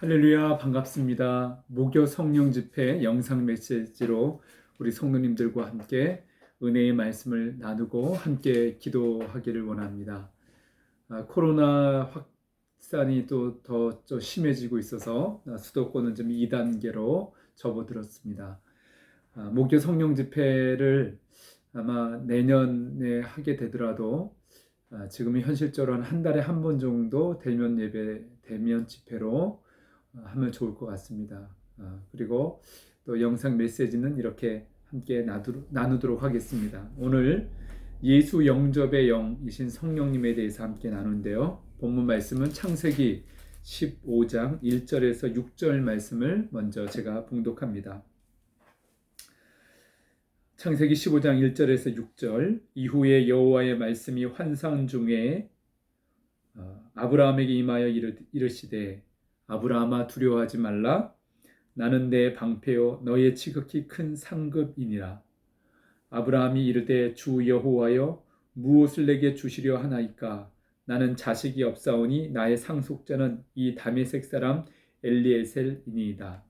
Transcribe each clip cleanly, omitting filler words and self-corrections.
할렐루야, 반갑습니다. 무교 성령 집회 영상 메시지로 우리 성도님들과 함께 은혜의 말씀을 나누고 함께 기도하기를 원합니다. 코로나 확산이 또 더 심해지고 있어서 수도권은 좀 2단계로 접어들었습니다. 무교 성령 집회를 아마 내년에 하게 되더라도 지금은 현실적으로는 한 달에 한 번 정도 대면 예배, 대면 집회로 하면 좋을 것 같습니다. 그리고 또 영상 메시지는 이렇게 함께 나누도록 하겠습니다. 오늘 예수 영접의 영이신 성령님에 대해서 함께 나누는데요. 본문 말씀은 창세기 15장 1절에서 6절 말씀을 먼저 제가 봉독합니다. 창세기 15장 1절에서 6절. 이후에 여호와의 말씀이 환상 중에 아브라함에게 임하여 이르시되 아브라함아 두려워하지 말라. 나는 내 방패요 너의 지극히 큰 상급이니라. 아브라함이 이르되 주 여호와여 무엇을 내게 주시려 하나이까. 나는 자식이 없사오니 나의 상속자는 이 다메섹 사람 엘리에셀이니이다.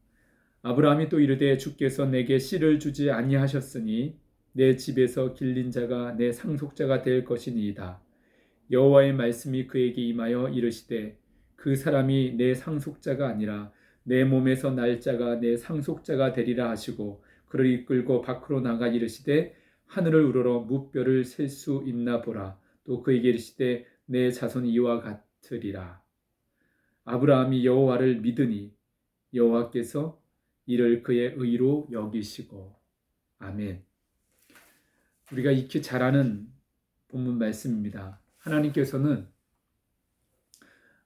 아브라함이 또 이르되 주께서 내게 씨를 주지 아니하셨으니 내 집에서 길린 자가 내 상속자가 될 것이니이다. 여호와의 말씀이 그에게 임하여 이르시되 그 사람이 내 상속자가 아니라 내 몸에서 날 자가 내 상속자가 되리라 하시고 그를 이끌고 밖으로 나가 이르시되 하늘을 우러러 무뼈를 셀 수 있나 보라. 또 그에게 이르시되 내 자손이 이와 같으리라. 아브라함이 여호와를 믿으니 여호와께서 이를 그의 의로 여기시고. 아멘. 우리가 익히 잘 아는 본문 말씀입니다. 하나님께서는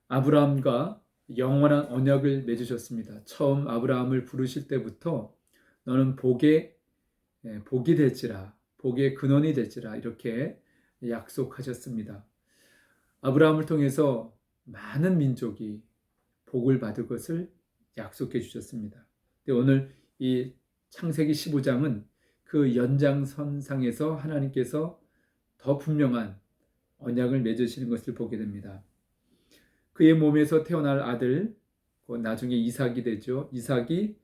아브라함과 영원한 언약을 맺으셨습니다. 처음 아브라함을 부르실 때부터 너는 복이 될지라, 복의 근원이 될지라 이렇게 약속하셨습니다. 아브라함을 통해서 많은 민족이 복을 받을 것을 약속해 주셨습니다. 오늘 이 창세기 15장은 그 연장선상에서 하나님께서 더 분명한 언약을 맺으시는 것을 보게 됩니다. 그의 몸에서 태어날 아들, 나중에 이삭이 되죠. 이삭이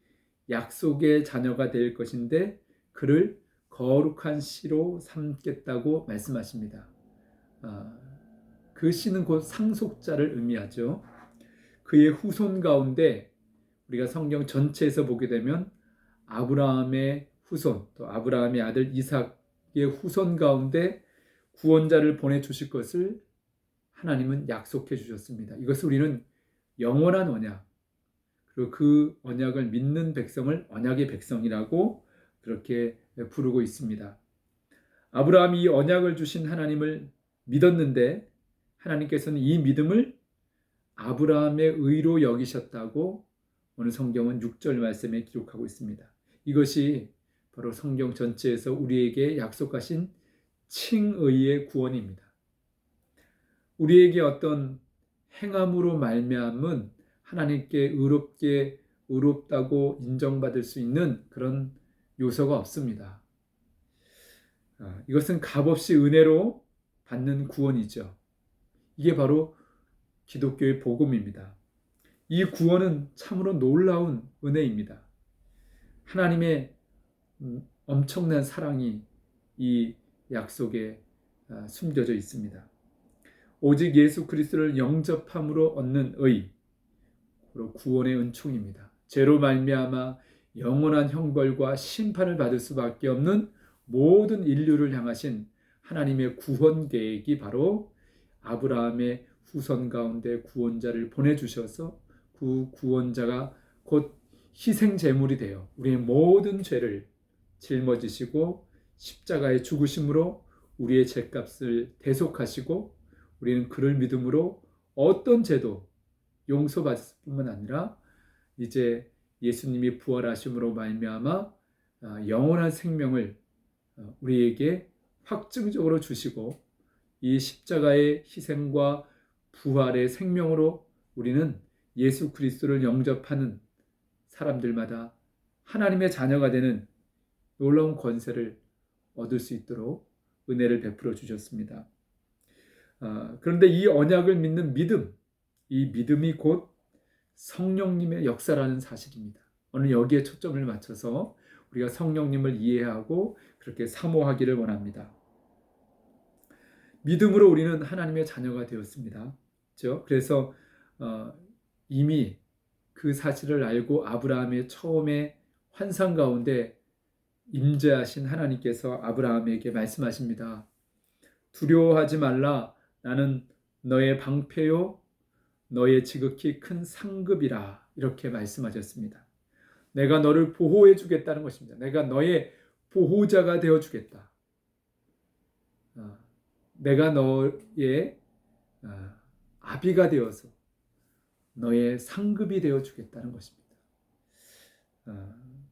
약속의 자녀가 될 것인데 그를 거룩한 씨로 삼겠다고 말씀하십니다. 그 씨는 곧 상속자를 의미하죠. 그의 후손 가운데 우리가 성경 전체에서 보게 되면 아브라함의 후손, 또 아브라함의 아들 이삭의 후손 가운데 구원자를 보내주실 것을 하나님은 약속해 주셨습니다. 이것을 우리는 영원한 언약, 그리고 그 언약을 믿는 백성을 언약의 백성이라고 그렇게 부르고 있습니다. 아브라함이 이 언약을 주신 하나님을 믿었는데 하나님께서는 이 믿음을 아브라함의 의로 여기셨다고 오늘 성경은 6절 말씀에 기록하고 있습니다. 이것이 바로 성경 전체에서 우리에게 약속하신 칭의의 구원입니다. 우리에게 어떤 행함으로 말미암은 하나님께 의롭다고 인정받을 수 있는 그런 요소가 없습니다. 이것은 값없이 은혜로 받는 구원이죠. 이게 바로 기독교의 복음입니다. 이 구원은 참으로 놀라운 은혜입니다. 하나님의 엄청난 사랑이 이 약속에 숨겨져 있습니다. 오직 예수 그리스도를 영접함으로 얻는 의, 바로 구원의 은총입니다. 죄로 말미암아 영원한 형벌과 심판을 받을 수밖에 없는 모든 인류를 향하신 하나님의 구원 계획이 바로 아브라함의 후손 가운데 구원자를 보내주셔서 그 구원자가 곧 희생 제물이 되어 우리의 모든 죄를 짊어지시고 십자가의 죽으심으로 우리의 죄값을 대속하시고 우리는 그를 믿음으로 어떤 죄도 용서받을 뿐만 아니라 이제 예수님이 부활하심으로 말미암아 영원한 생명을 우리에게 확증적으로 주시고 이 십자가의 희생과 부활의 생명으로 우리는 예수 그리스도를 영접하는 사람들마다 하나님의 자녀가 되는 놀라운 권세를 얻을 수 있도록 은혜를 베풀어 주셨습니다. 그런데 이 언약을 믿는 믿음, 이 믿음이 곧 성령님의 역사라는 사실입니다. 오늘 여기에 초점을 맞춰서 우리가 성령님을 이해하고 그렇게 사모하기를 원합니다. 믿음으로 우리는 하나님의 자녀가 되었습니다. 그렇죠? 그래서 이미 그 사실을 알고 아브라함의 처음에 환상 가운데 임재하신 하나님께서 아브라함에게 말씀하십니다. 두려워하지 말라. 나는 너의 방패요 너의 지극히 큰 상급이라. 이렇게 말씀하셨습니다. 내가 너를 보호해 주겠다는 것입니다. 내가 너의 보호자가 되어 주겠다. 내가 너의 아비가 되어서 너의 상급이 되어 주겠다는 것입니다.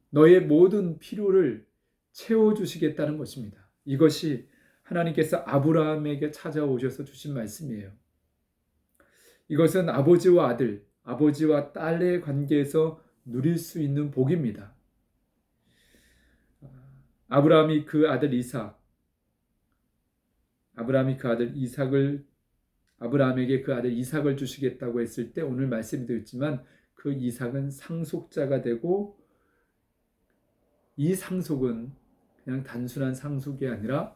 너의 모든 필요를 채워주시겠다는 것입니다. 이것이 하나님께서 아브라함에게 찾아오셔서 주신 말씀이에요. 이것은 아버지와 아들, 아버지와 딸의 관계에서 누릴 수 있는 복입니다. 아브라함이 그 아들 아브라함에게 그 아들 이삭을 주시겠다고 했을 때 오늘 말씀드렸지만 그 이삭은 상속자가 되고 이 상속은 그냥 단순한 상속이 아니라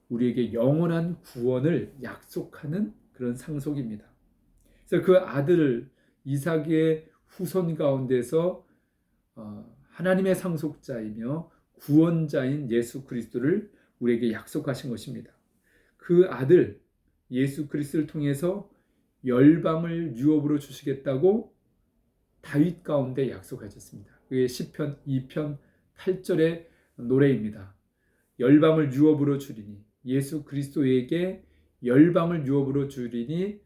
우리에게 영원한 구원을 약속하는 그런 상속입니다. 그래서 그 아들 이삭의 후손 가운데서 하나님의 상속자이며 구원자인 예수 그리스도를 우리에게 약속하신 것입니다. 그 아들 예수 그리스도를 통해서 열방을 유업으로 주시겠다고 다윗 가운데 약속하셨습니다. 그게 시편 2편 8절의 노래입니다. 열방을 유업으로 주리니 예수 그리스도에게 열방을 유업으로 주리니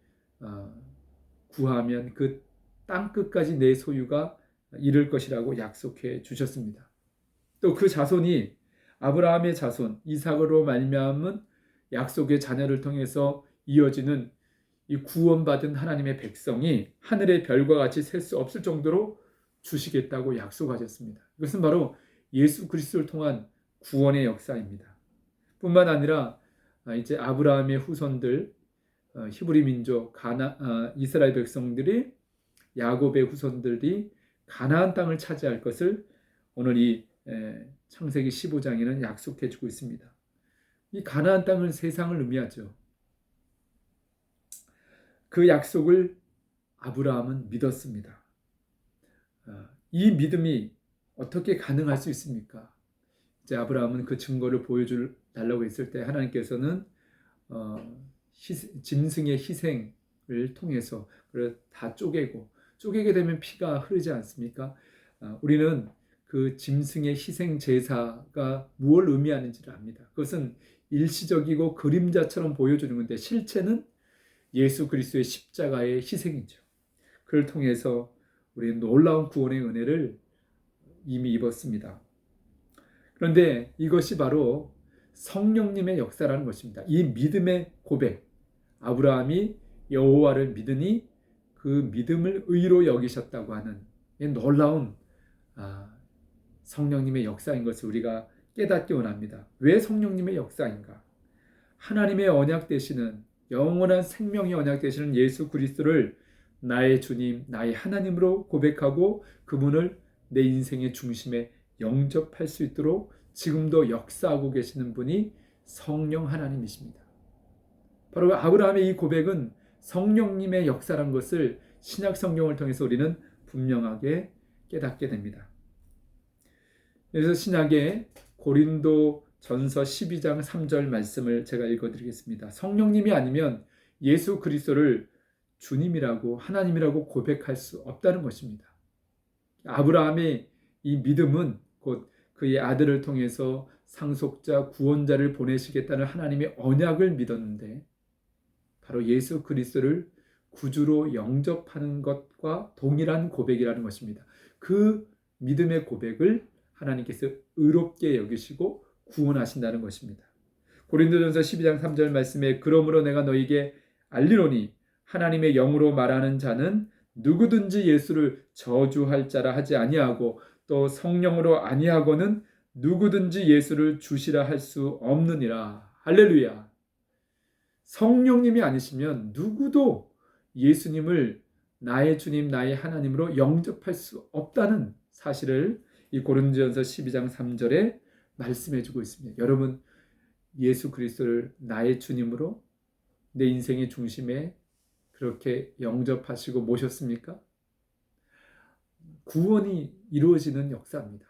구하면 그 땅끝까지 내 소유가 이를 것이라고 약속해 주셨습니다. 또 그 자손이 아브라함의 자손 이삭으로 말미암은 약속의 자녀를 통해서 이어지는 이 구원받은 하나님의 백성이 하늘의 별과 같이 셀 수 없을 정도로 주시겠다고 약속하셨습니다. 이것은 바로 예수 그리스도를 통한 구원의 역사입니다. 뿐만 아니라 이제 아브라함의 후손들 히브리 민족 이스라엘 백성들이 야곱의 후손들이 가나안 땅을 차지할 것을 오늘 이 창세기 15장에는 약속해 주고 있습니다. 이 가나안 땅은 세상을 의미하죠. 그 약속을 아브라함은 믿었습니다. 이 믿음이 어떻게 가능할 수 있습니까? 이제 아브라함은 그 증거를 보여달라고 했을 때 하나님께서는 짐승의 희생을 통해서 그걸 다 쪼개게 되면 피가 흐르지 않습니까? 우리는 그 짐승의 희생 제사가 무엇을 의미하는지를 압니다. 그것은 일시적이고 그림자처럼 보여주는 건데 실체는 예수 그리스도의 십자가의 희생이죠. 그를 통해서 우리는 놀라운 구원의 은혜를 이미 입었습니다. 그런데 이것이 바로 성령님의 역사라는 것입니다. 이 믿음의 고백, 아브라함이 여호와를 믿으니 그 믿음을 의로 여기셨다고 하는 놀라운 성령님의 역사인 것을 우리가 깨닫기 원합니다. 왜 성령님의 역사인가? 하나님의 언약 되시는 영원한 생명의 언약 되시는 예수 그리스도를 나의 주님, 나의 하나님으로 고백하고 그분을 내 인생의 중심에 영접할 수 있도록 지금도 역사하고 계시는 분이 성령 하나님이십니다. 바로 아브라함의 이 고백은 성령님의 역사란 것을 신약 성경을 통해서 우리는 분명하게 깨닫게 됩니다. 그래서 신약의 고린도 전서 12장 3절 말씀을 제가 읽어드리겠습니다. 성령님이 아니면 예수 그리스도를 주님이라고 하나님이라고 고백할 수 없다는 것입니다. 아브라함의 이 믿음은 곧 그의 아들을 통해서 상속자 구원자를 보내시겠다는 하나님의 언약을 믿었는데 바로 예수 그리스도를 구주로 영접하는 것과 동일한 고백이라는 것입니다. 그 믿음의 고백을 하나님께서 의롭게 여기시고 구원하신다는 것입니다. 고린도전서 12장 3절 말씀에 그러므로 내가 너에게 알리노니 하나님의 영으로 말하는 자는 누구든지 예수를 저주할 자라 하지 아니하고 또 성령으로 아니하고는 누구든지 예수를 주시라 할 수 없느니라. 할렐루야. 성령님이 아니시면 누구도 예수님을 나의 주님, 나의 하나님으로 영접할 수 없다는 사실을 이 고린도전서 12장 3절에 말씀해 주고 있습니다. 여러분, 예수 그리스도를 나의 주님으로 내 인생의 중심에 그렇게 영접하시고 모셨습니까? 구원이 이루어지는 역사입니다.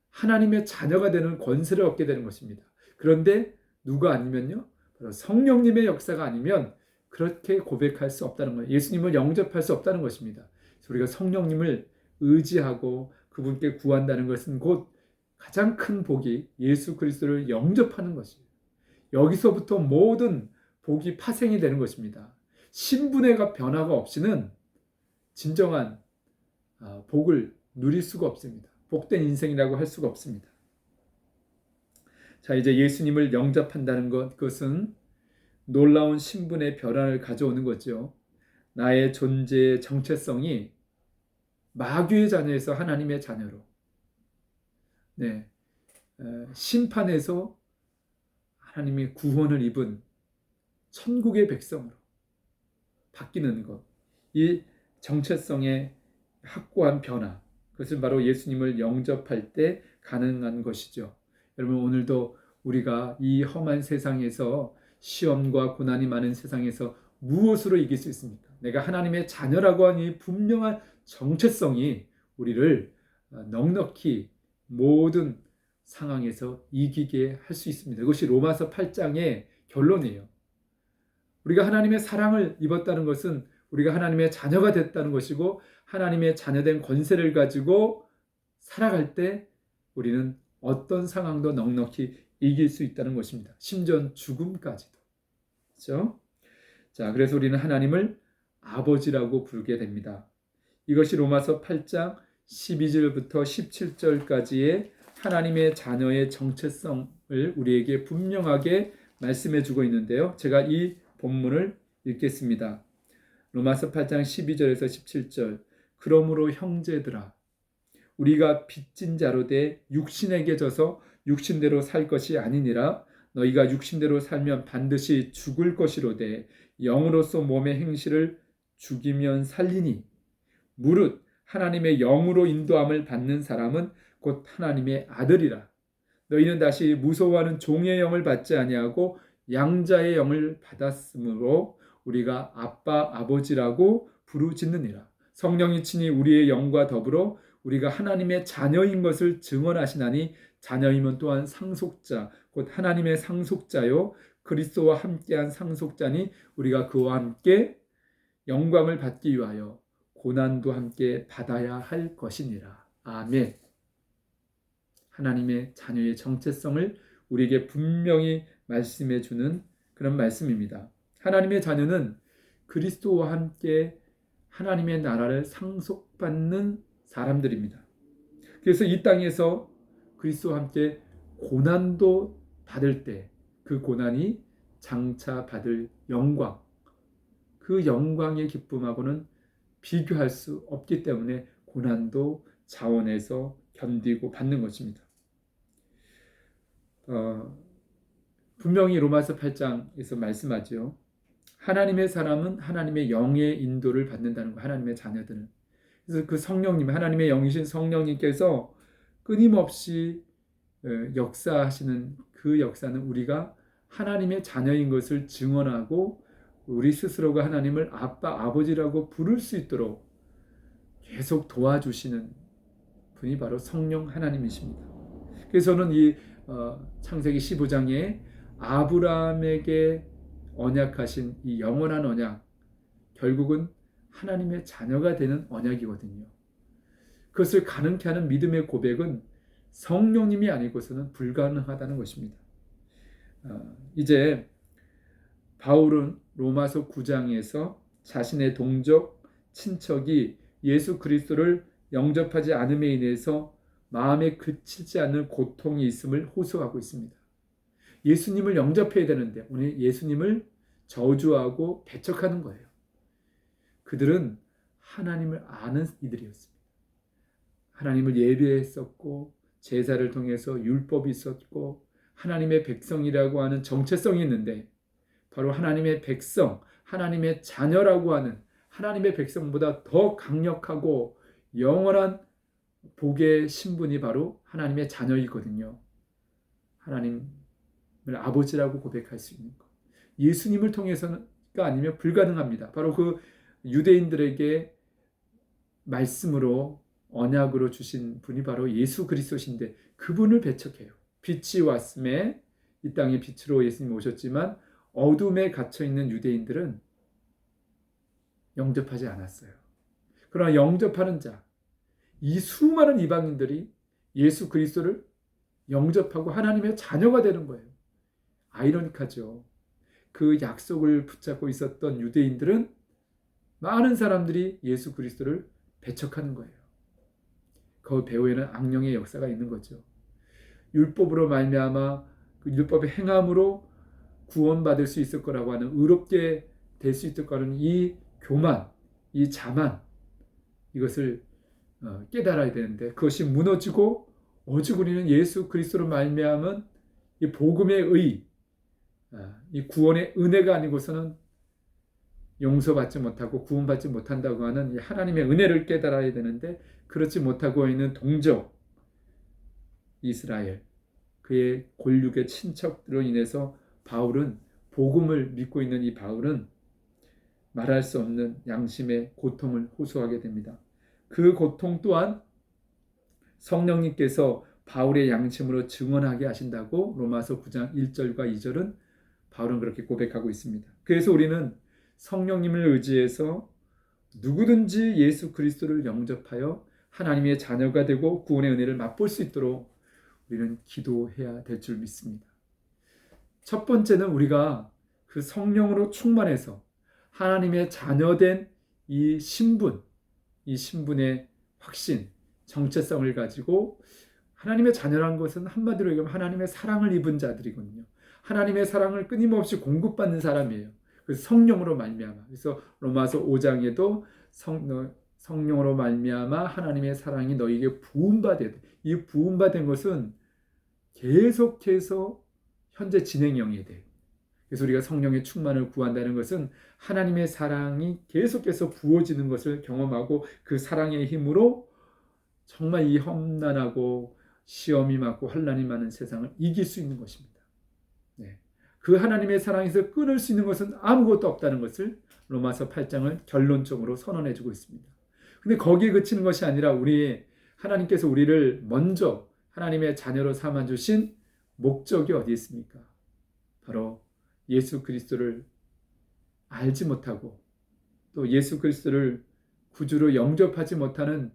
하나님의 자녀가 되는 권세를 얻게 되는 것입니다. 그런데 누가 아니면요? 바로 성령님의 역사가 아니면 그렇게 고백할 수 없다는 거예요. 예수님을 영접할 수 없다는 것입니다. 그래서 우리가 성령님을 의지하고 그분께 구한다는 것은 곧 가장 큰 복이 예수 그리스도를 영접하는 것이에요. 여기서부터 모든 복이 파생이 되는 것입니다. 신분의 변화가 없이는 진정한 복을 누릴 수가 없습니다. 복된 인생이라고 할 수가 없습니다. 자, 이제 예수님을 영접한다는 것, 그것은 놀라운 신분의 변화를 가져오는 거죠. 나의 존재의 정체성이 마귀의 자녀에서 하나님의 자녀로, 심판에서 하나님의 구원을 입은 천국의 백성으로 바뀌는 것, 이 정체성의 확고한 변화, 그것은 바로 예수님을 영접할 때 가능한 것이죠. 여러분, 오늘도 우리가 이 험한 세상에서, 시험과 고난이 많은 세상에서 무엇으로 이길 수 있습니까? 내가 하나님의 자녀라고 하는 이 분명한 정체성이 우리를 넉넉히 모든 상황에서 이기게 할 수 있습니다. 이것이 로마서 8장의 결론이에요. 우리가 하나님의 사랑을 입었다는 것은 우리가 하나님의 자녀가 됐다는 것이고, 하나님의 자녀된 권세를 가지고 살아갈 때 우리는 어떤 상황도 넉넉히 이길 수 있다는 것입니다. 심지어 죽음까지도. 그렇죠? 자, 그래서 우리는 하나님을 아버지라고 부르게 됩니다. 이것이 로마서 8장 12절부터 17절까지의 하나님의 자녀의 정체성을 우리에게 분명하게 말씀해 주고 있는데요. 제가 이 본문을 읽겠습니다. 로마서 8장 12절에서 17절. 그러므로 형제들아, 우리가 빚진 자로 돼 육신에게 져서 육신대로 살 것이 아니니라. 너희가 육신대로 살면 반드시 죽을 것이로되 영으로서 몸의 행실을 죽이면 살리니, 무릇 하나님의 영으로 인도함을 받는 사람은 곧 하나님의 아들이라. 너희는 다시 무서워하는 종의 영을 받지 아니하고 양자의 영을 받았으므로 우리가 아빠 아버지라고 부르짖느니라. 성령이 친히 우리의 영과 더불어 우리가 하나님의 자녀인 것을 증언하시나니, 자녀이면 또한 상속자 곧 하나님의 상속자요 그리스도와 함께한 상속자니, 우리가 그와 함께 영광을 받기 위하여 고난도 함께 받아야 할 것이니라. 아멘. 하나님의 자녀의 정체성을 우리에게 분명히 말씀해 주는 그런 말씀입니다. 하나님의 자녀는 그리스도와 함께 하나님의 나라를 상속받는 사람들입니다. 그래서 이 땅에서 그리스도와 함께 고난도 받을 때 그 고난이 장차 받을 영광, 그 영광의 기쁨하고는 비교할 수 없기 때문에 고난도 자원해서 견디고 받는 것입니다. 분명히 로마서 8장에서 말씀하죠. 하나님의 사람은 하나님의 영의 인도를 받는다는 거, 하나님의 자녀들은. 그래서 그 성령님, 하나님의 영이신 성령님께서 끊임없이 역사하시는 그 역사는 우리가 하나님의 자녀인 것을 증언하고 우리 스스로가 하나님을 아빠, 아버지라고 부를 수 있도록 계속 도와주시는 분이 바로 성령 하나님이십니다. 그래서 저는 이 창세기 15장에 아브라함에게 언약하신 이 영원한 언약, 결국은 하나님의 자녀가 되는 언약이거든요. 그것을 가능케 하는 믿음의 고백은 성령님이 아니고서는 불가능하다는 것입니다. 이제 바울은 로마서 9장에서 자신의 동족, 친척이 예수 그리스도를 영접하지 않음에 인해서 마음에 그치지 않는 고통이 있음을 호소하고 있습니다. 예수님을 영접해야 되는데 오늘 예수님을 저주하고 배척하는 거예요. 그들은 하나님을 아는 이들이었습니다. 하나님을 예배했었고 제사를 통해서 율법이 있었고 하나님의 백성이라고 하는 정체성이 있는데, 바로 하나님의 백성, 하나님의 자녀라고 하는 하나님의 백성보다 더 강력하고 영원한 복의 신분이 바로 하나님의 자녀이거든요. 하나님을 아버지라고 고백할 수 있는 것. 예수님을 통해서가 아니면 불가능합니다. 바로 그 유대인들에게 말씀으로 언약으로 주신 분이 바로 예수 그리스도신데 그분을 배척해요. 빛이 왔음에 이 땅에 빛으로 예수님 오셨지만 어둠에 갇혀있는 유대인들은 영접하지 않았어요. 그러나 영접하는 자, 이 수많은 이방인들이 예수 그리스도를 영접하고 하나님의 자녀가 되는 거예요. 아이러니하죠. 그 약속을 붙잡고 있었던 유대인들은 많은 사람들이 예수 그리스도를 배척하는 거예요. 그 배후에는 악령의 역사가 있는 거죠. 율법으로 말미암아 그 율법의 행함으로 구원받을 수 있을 거라고 하는 의롭게 될 수 있을 거라는 이 교만, 이 자만, 이것을 깨달아야 되는데 그것이 무너지고 오직 우리는 예수 그리스도로 말미암은 이 복음의 의, 이 구원의 은혜가 아니고서는 용서받지 못하고 구원받지 못한다고 하는 이 하나님의 은혜를 깨달아야 되는데 그렇지 못하고 있는 동족 이스라엘, 그의 골육의 친척들로 인해서 바울은 복음을 믿고 있는 이 바울은 말할 수 없는 양심의 고통을 호소하게 됩니다. 그 고통 또한 성령님께서 바울의 양심으로 증언하게 하신다고 로마서 9장 1절과 2절은 바울은 그렇게 고백하고 있습니다. 그래서 우리는 성령님을 의지해서 누구든지 예수 그리스도를 영접하여 하나님의 자녀가 되고 구원의 은혜를 맛볼 수 있도록 우리는 기도해야 될 줄 믿습니다. 첫 번째는 우리가 그 성령으로 충만해서 하나님의 자녀된 이 신분, 이 신분의 확신, 정체성을 가지고 하나님의 자녀란 것은 한마디로 얘기하면 하나님의 사랑을 입은 자들이거든요. 하나님의 사랑을 끊임없이 공급받는 사람이에요. 그래서 성령으로 말미암아. 그래서 로마서 5장에도 성령으로 말미암아 하나님의 사랑이 너희에게 부음받아야 돼. 이 부음받은 것은 계속해서 현재 진행형이 돼. 그래서 우리가 성령의 충만을 구한다는 것은 하나님의 사랑이 계속해서 부어지는 것을 경험하고 그 사랑의 힘으로 정말 이 험난하고 시험이 많고 환난이 많은 세상을 이길 수 있는 것입니다. 네. 그 하나님의 사랑에서 끊을 수 있는 것은 아무것도 없다는 것을 로마서 8장을 결론적으로 선언해주고 있습니다. 근데 거기에 그치는 것이 아니라 하나님께서 우리를 먼저 하나님의 자녀로 삼아주신 목적이 어디 있습니까? 바로 예수 그리스도를 알지 못하고 또 예수 그리스도를 구주로 영접하지 못하는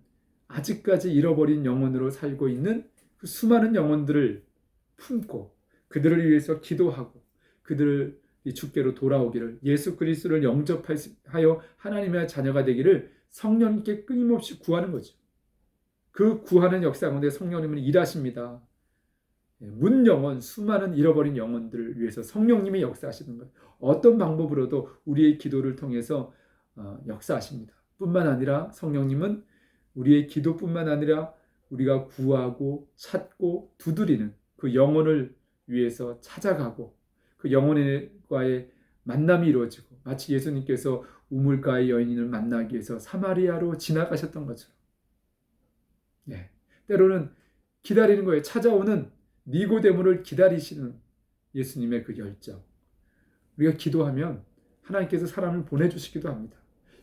아직까지 잃어버린 영혼으로 살고 있는 그 수많은 영혼들을 품고 그들을 위해서 기도하고 그들을 주께로 돌아오기를 예수 그리스도를 영접하여 하나님의 자녀가 되기를 성령님께 끊임없이 구하는 거죠. 그 구하는 역사 가운데 성령님은 일하십니다. 문 영혼, 수많은 잃어버린 영혼들을 위해서 성령님이 역사하시는 것. 어떤 방법으로도 우리의 기도를 통해서 역사하십니다. 뿐만 아니라 성령님은 우리의 기도뿐만 아니라 우리가 구하고 찾고 두드리는 그 영혼을 위해서 찾아가고 그 영혼과의 만남이 이루어지고 마치 예수님께서 우물가의 여인을 만나기 위해서 사마리아로 지나가셨던 것처럼 때로는 기다리는 거예요. 찾아오는 니고데모를 기다리시는 예수님의 그 열정. 우리가 기도하면 하나님께서 사람을 보내주시기도 합니다.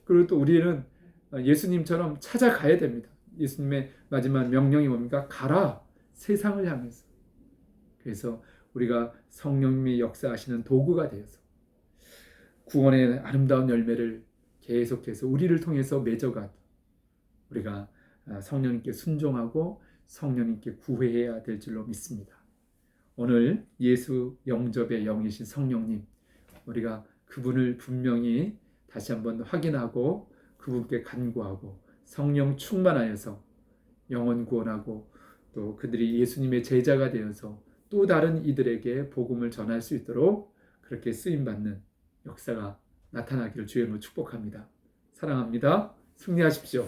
그리고 또 우리는 예수님처럼 찾아가야 됩니다. 예수님의 마지막 명령이 뭡니까? 가라, 세상을 향해서. 그래서 우리가 성령님이 역사하시는 도구가 되어서 구원의 아름다운 열매를 계속해서 우리를 통해서 맺어가도 우리가 성령님께 순종하고 성령님께 구해야 될 줄로 믿습니다. 오늘 예수 영접의 영이신 성령님, 우리가 그분을 분명히 다시 한번 확인하고 그분께 간구하고 성령 충만하여서 영혼 구원하고 또 그들이 예수님의 제자가 되어서 또 다른 이들에게 복음을 전할 수 있도록 그렇게 쓰임받는 역사가 나타나기를 주의 이름으로 축복합니다. 사랑합니다. 승리하십시오.